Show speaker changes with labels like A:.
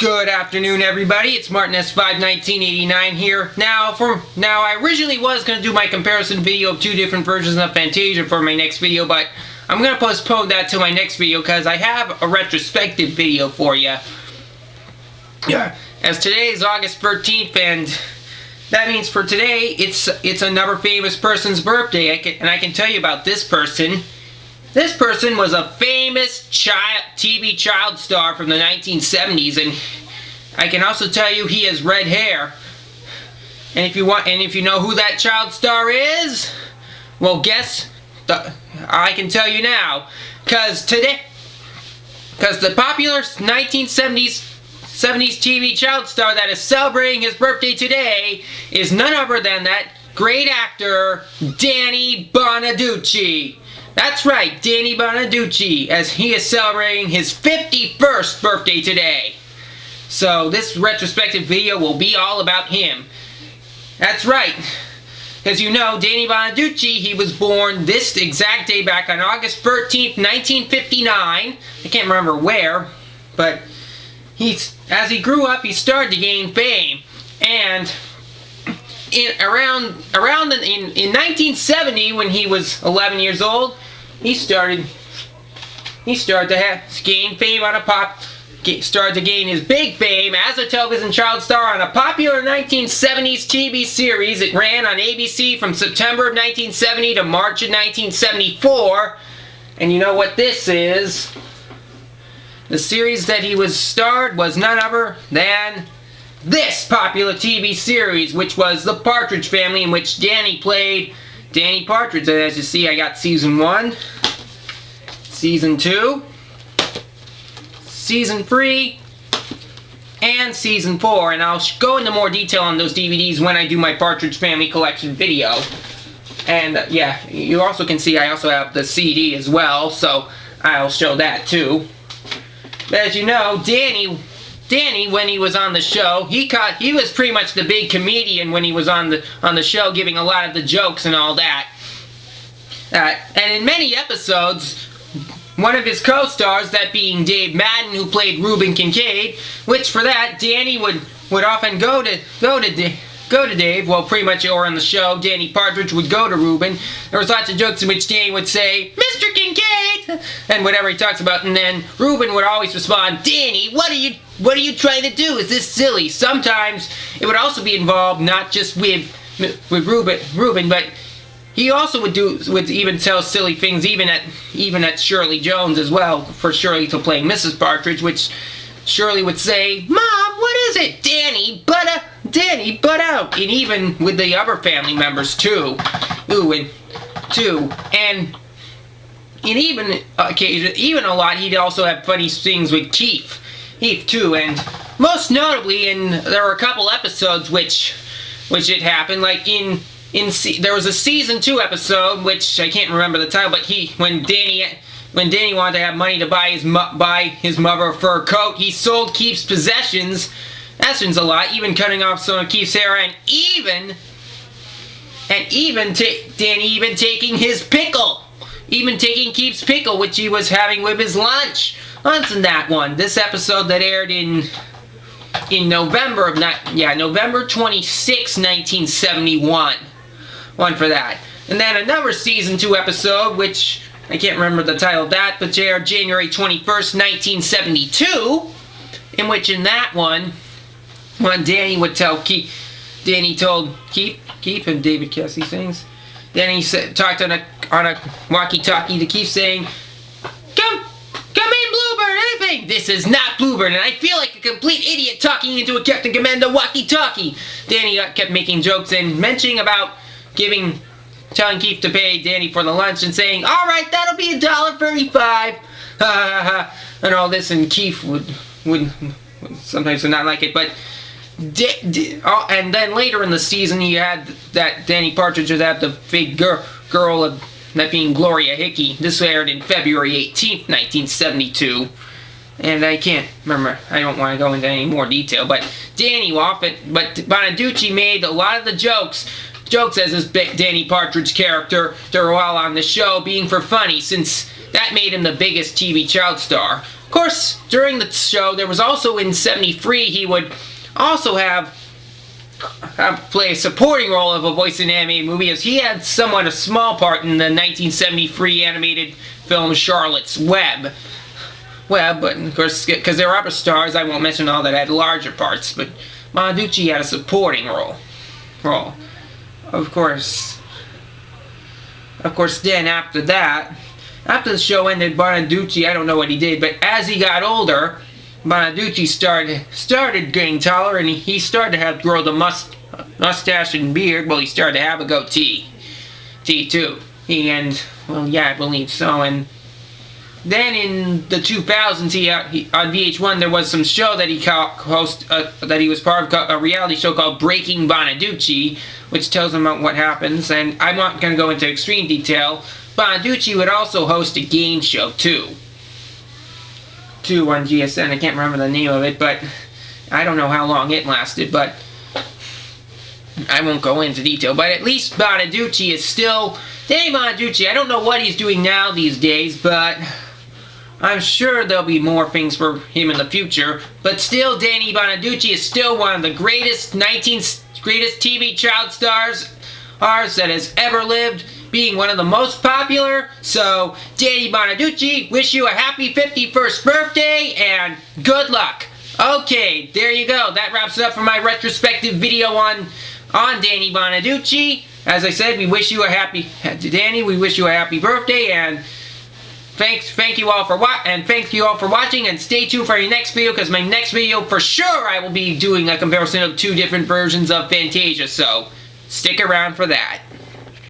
A: Good afternoon, everybody. It's Martin S51989 here. Now, I originally was going to do my comparison video of two different versions of Fantasia for my next video, but I'm going to postpone that to my next video because I have a retrospective video for you. Yeah, as today is August 13th, and that means for today, it's another famous person's birthday, and I can tell you about this person. This person was a famous TV child star from the 1970s, and I can also tell you he has red hair. And if you know who that child star is, well, I can tell you now, because the popular 1970s TV child star that is celebrating his birthday today is none other than that great actor, Danny Bonaduce. That's right, Danny Bonaduce, as he is celebrating his 51st birthday today. So this retrospective video will be all about him. That's right. As you know, Danny Bonaduce, he was born this exact day back on August 13th, 1959. I can't remember where, but as he grew up, he started to gain fame. And in 1970, when he was 11 years old, he started to gain fame on started to gain his big fame as a television child star on a popular 1970s TV series. It ran on ABC from September of 1970 to March of 1974. And you know what this is? The series that he was starred was none other than this popular TV series, which was The Partridge Family, in which Danny played Danny Partridge. And as you see, I got Season 1, Season 2, Season 3, and Season 4. And I'll go into more detail on those DVDs when I do my Partridge Family collection video. And yeah, you also can see I also have the CD as well, so I'll show that too. But as you know, Danny, when he was on the show, he was pretty much the big comedian when he was on the show, giving a lot of the jokes and all that. And in many episodes, one of his co-stars, that being Dave Madden, who played Reuben Kincaid, which for that, Danny would often go to Dave, well, pretty much, or on the show, Danny Partridge would go to Reuben. There was lots of jokes in which Danny would say, "Mr. Kincaid," and whatever he talks about, and then Reuben would always respond, "Danny, what are you trying to do? Is this silly?" Sometimes it would also be involved not just with Reuben, but he also would even tell silly things even at Shirley Jones as well, for Shirley to play Mrs. Partridge, which Shirley would say, "Mom, what is it? Danny, butt out." And even with the other family members too. And even occasionally, even a lot, he'd also have funny things with Keith too. And most notably, there were a couple episodes which it happened, like there was a Season 2 episode, which I can't remember the title, but when Danny wanted to have money to buy his mother a fur coat, he sold Keith's possessions a lot, even cutting off some of Keith's hair, and Danny taking his pickle, even taking Keith's pickle, which he was having with his lunch in that one. This episode that aired in November 26, 1971. One for that. And then another Season 2 episode, which I can't remember the title of that, but aired January 21st, 1972, in which in that one, when Danny would tell Keith, Danny told Keith and David Cassie sings, Danny talked on a walkie-talkie to Keith saying, Come in, Bluebird, anything! This is not Bluebird, and I feel like a complete idiot talking into a Captain Commando walkie-talkie. Danny kept making jokes and mentioning about telling Keith to pay Danny for the lunch and saying, "Alright, that'll be $1.35. And all this, and Keith would sometimes not like it, but and then later in the season, he had that Danny Partridge would have the big girl of that being Gloria Hickey. This aired in February 18th, 1972. And I can't remember, I don't want to go into any more detail, but Bonaduce made a lot of the jokes jokes as his Danny Partridge character while on the show, being for funny, since that made him the biggest TV child star. Of course, during the show, there was also in '73, he would also play a supporting role of a voice in an animated movie, as he had somewhat a small part in the 1973 animated film Charlotte's Web. But of course, because there were other stars, I won't mention all that had larger parts, but Bonaduce had a supporting role. Of course, then after that, after the show ended, Bonaduce, I don't know what he did, but as he got older, Bonaduce started getting taller, and he started to grow the mustache and beard. Well, he started to have a goatee too. I believe so. And then in the 2000s, on VH1, there was some show that that he was part of, a reality show called Breaking Bonaduce, which tells him about what happens. And I'm not going to go into extreme detail. Bonaduce would also host a game show too on GSN. I can't remember the name of it, but I don't know how long it lasted, but I won't go into detail. But at least Bonaduce is still Danny Bonaduce. I don't know what he's doing now these days, but I'm sure there'll be more things for him in the future. But still, Danny Bonaduce is still one of the greatest TV child stars that has ever lived, being one of the most popular. So, Danny Bonaduce, wish you a happy 51st birthday and good luck. Okay, there you go. That wraps it up for my retrospective video on Danny Bonaduce. As I said, we wish you a happy birthday, and thank you all for watching, and stay tuned for your next video, because my next video for sure I will be doing a comparison of two different versions of Fantasia, so stick around for that.